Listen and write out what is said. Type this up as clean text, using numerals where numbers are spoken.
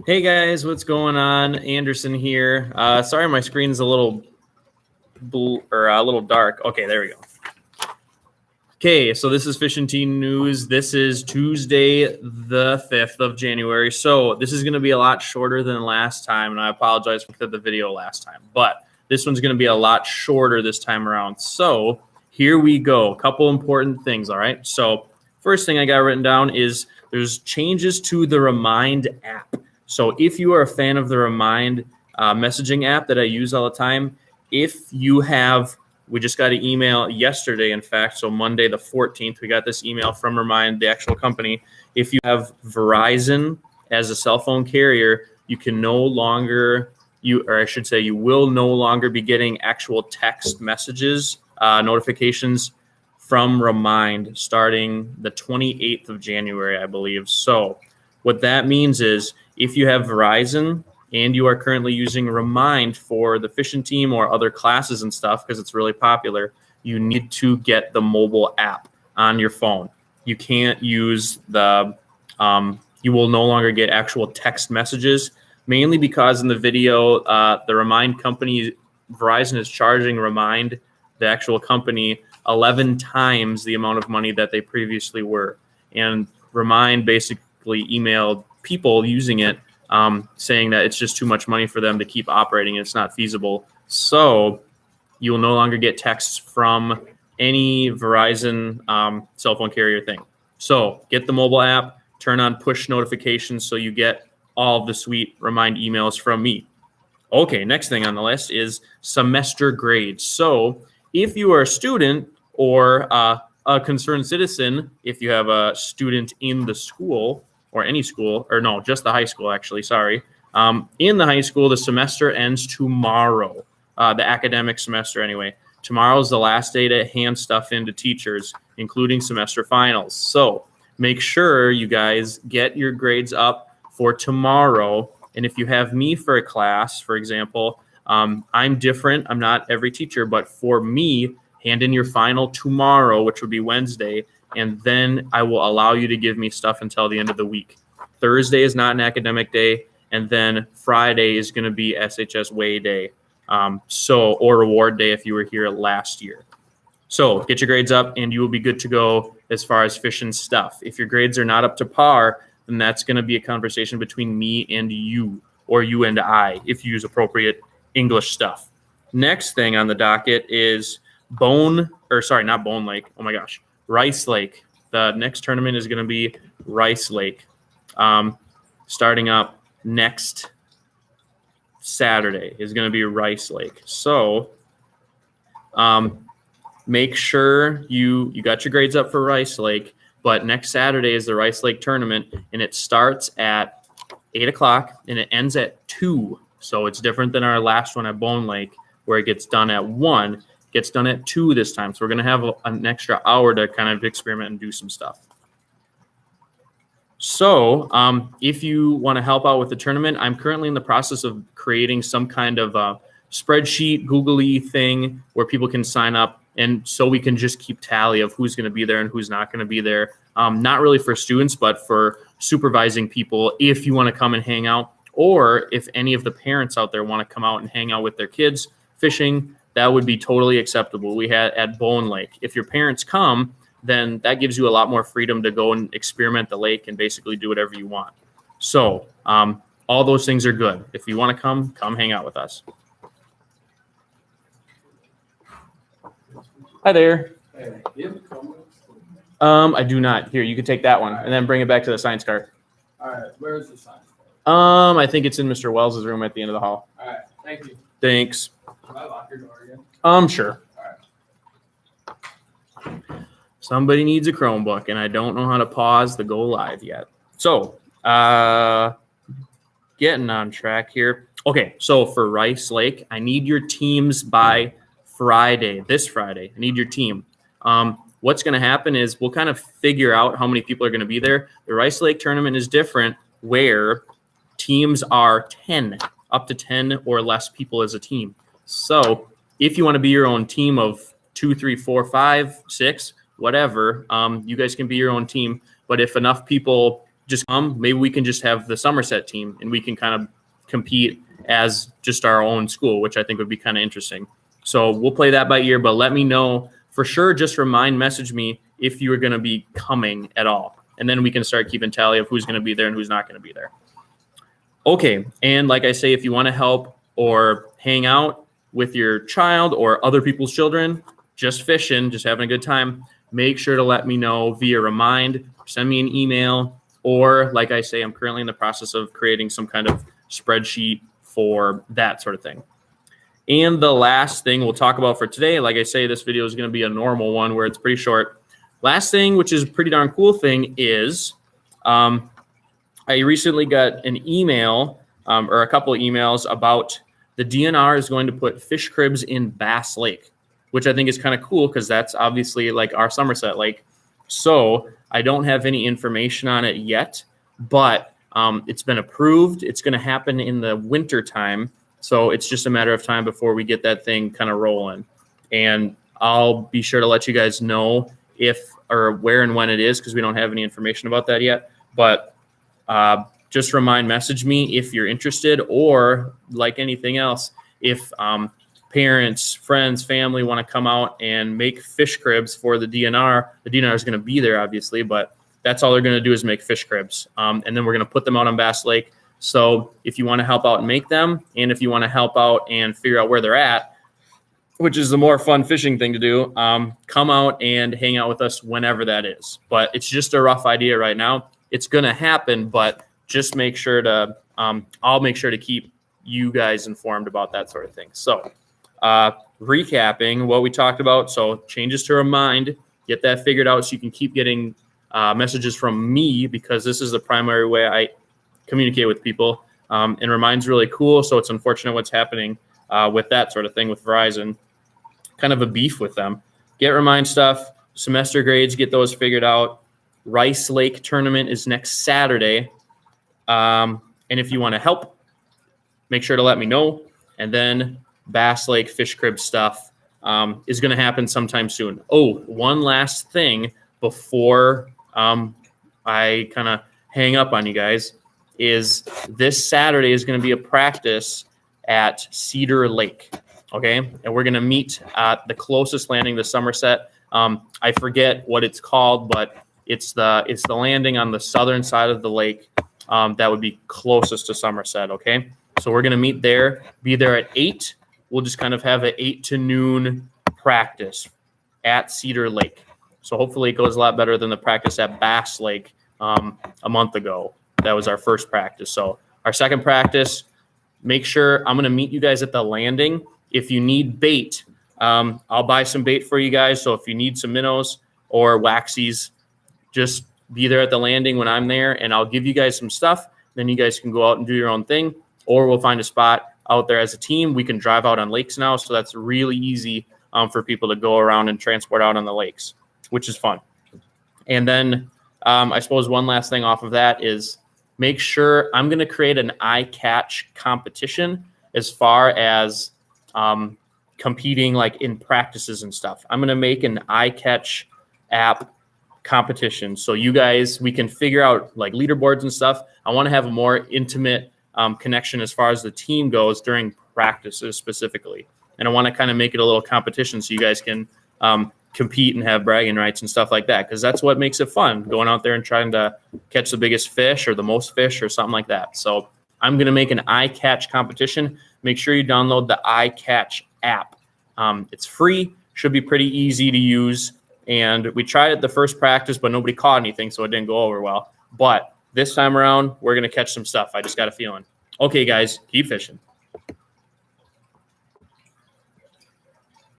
Hey guys, what's going on? Anderson here. Sorry, my screen's a little blue or a little dark. Okay, there we go. Okay, so this is Fish and Teen News. This is Tuesday, the 5th of January. So this is going to be a lot shorter than last time, and I apologize for the video last time, but this one's going to be a lot shorter this time around. So here we go. A couple important things, all right? So first thing I got written down is there's changes to the Remind app. So if you are a fan of the Remind messaging app that I use all the time, if you have, we just got an email yesterday, in fact, so Monday the 14th, we got this email from Remind, the actual company. If you have Verizon as a cell phone carrier, you can no longer, you will no longer be getting actual text messages, notifications from Remind starting the 28th of January, I believe. So what that means is if you have Verizon and you are currently using Remind for the fishing team or other classes and stuff, because it's really popular, you need to get the mobile app on your phone. You can't use the, you will no longer get actual text messages, mainly because in the video, the Remind company, Verizon is charging Remind, the actual company, 11 times the amount of money that they previously were. And Remind basically emailed people using it saying that it's just too much money for them to keep operating. It's not feasible. So you will no longer get texts from any Verizon cell phone carrier thing. So get the mobile app, turn on push notifications so you get all of the sweet Remind emails from me. Okay, next thing on the list is semester grades. So if you are a student or a concerned citizen, if you have a student in the school, or any school, or no, just the high school, actually, sorry. In the high school, the semester ends tomorrow, the academic semester anyway. Tomorrow is the last day to hand stuff in to teachers, including semester finals. So make sure you guys get your grades up for tomorrow. And if you have me for a class, for example, I'm different. I'm not every teacher, but for me, hand in your final tomorrow, which would be Wednesday, and then I will allow you to give me stuff until the end of the week. Thursday is not an academic day, and then Friday is going to be SHS Way Day, or reward day if you were here last year. So get your grades up, and you will be good to go as far as fishing stuff. If your grades are not up to par, then that's going to be a conversation between me and you, or you and I, if you use appropriate English stuff. Next thing on the docket is Rice Lake. The next tournament is going to be Rice Lake, starting up next Saturday is going to be Rice Lake. So make sure you got your grades up for Rice Lake, but next Saturday is the Rice Lake tournament, and it starts at 8 o'clock and it ends at 2. So it's different than our last one at Bone Lake, where it gets done at 1. Gets done at 2 this time. So we're going to have an extra hour to kind of experiment and do some stuff. So if you want to help out with the tournament, I'm currently in the process of creating some kind of spreadsheet, Googly thing where people can sign up. And so we can just keep tally of who's going to be there and who's not going to be there. Not really for students, but for supervising people if you want to come and hang out, or if any of the parents out there want to come out and hang out with their kids fishing, that would be totally acceptable. We had at Bone Lake. If your parents come, then that gives you a lot more freedom to go and experiment the lake and basically do whatever you want. So all those things are good. If you want to come hang out with us. Hi there. Hey, do you have a Chromebook? I do not. Here, you can take that one and then bring it back to the science cart. All right, where is the science cart? I think it's in Mr. Wells' room at the end of the hall. All right, thank you. Thanks. Can I lock your door again? Sure. All right. Somebody needs a Chromebook, and I don't know how to pause the go live yet. So, getting on track here. Okay, so for Rice Lake, I need your teams by Friday, this Friday. I need your team. What's going to happen is we'll kind of figure out how many people are going to be there. The Rice Lake tournament is different, where teams are 10, up to 10 or less people as a team. So if you want to be your own team of 2, 3, 4, 5, 6, whatever, you guys can be your own team. But if enough people just come. Maybe we can just have the Somerset team and we can kind of compete as just our own school, which I think would be kind of interesting. So we'll play that by ear, but let me know for sure. Just message me if you are going to be coming at all. And then we can start keeping tally of who's going to be there and who's not going to be there. Okay. And like I say, if you want to help or hang out with your child or other people's children, just fishing, just having a good time, make sure to let me know via Remind, send me an email, or like I say, I'm currently in the process of creating some kind of spreadsheet for that sort of thing. And the last thing we'll talk about for today, like I say, this video is going to be a normal one where it's pretty short. Last thing, which is a pretty darn cool thing, is I recently got an email or a couple of emails about the DNR is going to put fish cribs in Bass Lake, which I think is kind of cool because that's obviously like our Somerset Lake. So I don't have any information on it yet, but it's been approved. It's going to happen in the winter time. So it's just a matter of time before we get that thing kind of rolling. And I'll be sure to let you guys know if or where and when it is because we don't have any information about that yet. But just message me if you're interested, or like anything else, if parents, friends, family want to come out and make fish cribs for the DNR. The DNR is going to be there, obviously, but that's all they're going to do is make fish cribs. And then we're going to put them out on Bass Lake. So if you want to help out and make them, and if you want to help out and figure out where they're at, which is the more fun fishing thing to do, come out and hang out with us whenever that is. But it's just a rough idea right now. It's going to happen, but just make sure to, I'll make sure to keep you guys informed about that sort of thing. So recapping what we talked about. So changes to Remind, get that figured out so you can keep getting messages from me, because this is the primary way I communicate with people. And Remind's really cool. So it's unfortunate what's happening with that sort of thing with Verizon. Kind of a beef with them. Get Remind stuff, semester grades, get those figured out. Rice Lake tournament is next Saturday. And if you want to help, make sure to let me know. And then Bass Lake fish crib stuff is going to happen sometime soon. Oh, one last thing before I kind of hang up on you guys is this Saturday is going to be a practice at Cedar Lake. Okay. And we're going to meet at the closest landing to Somerset. I forget what it's called, but it's the landing on the southern side of the lake that would be closest to Somerset. Okay. So we're going to meet there, be there at 8. We'll just kind of have an 8 to noon practice at Cedar Lake. So hopefully it goes a lot better than the practice at Bass Lake a month ago. That was our first practice. So our second practice, make sure I'm going to meet you guys at the landing. If you need bait, I'll buy some bait for you guys. So if you need some minnows or waxies, just be there at the landing when I'm there, and I'll give you guys some stuff. Then you guys can go out and do your own thing, or we'll find a spot out there as a team. We can drive out on lakes now, so that's really easy for people to go around and transport out on the lakes, which is fun. And then I suppose one last thing off of that is make sure I'm going to create an eye catch competition as far as competing like in practices and stuff. I'm going to make an eye catch app competition. So you guys, we can figure out like leaderboards and stuff. I want to have a more intimate connection as far as the team goes during practices specifically. And I want to kind of make it a little competition so you guys can compete and have bragging rights and stuff like that. Because that's what makes it fun, going out there and trying to catch the biggest fish or the most fish or something like that. So I'm going to make an eye catch competition. Make sure you download the eye catch app. It's free, should be pretty easy to use. And we tried it the first practice, but nobody caught anything, so it didn't go over well. But this time around, we're going to catch some stuff. I just got a feeling. Okay, guys, keep fishing.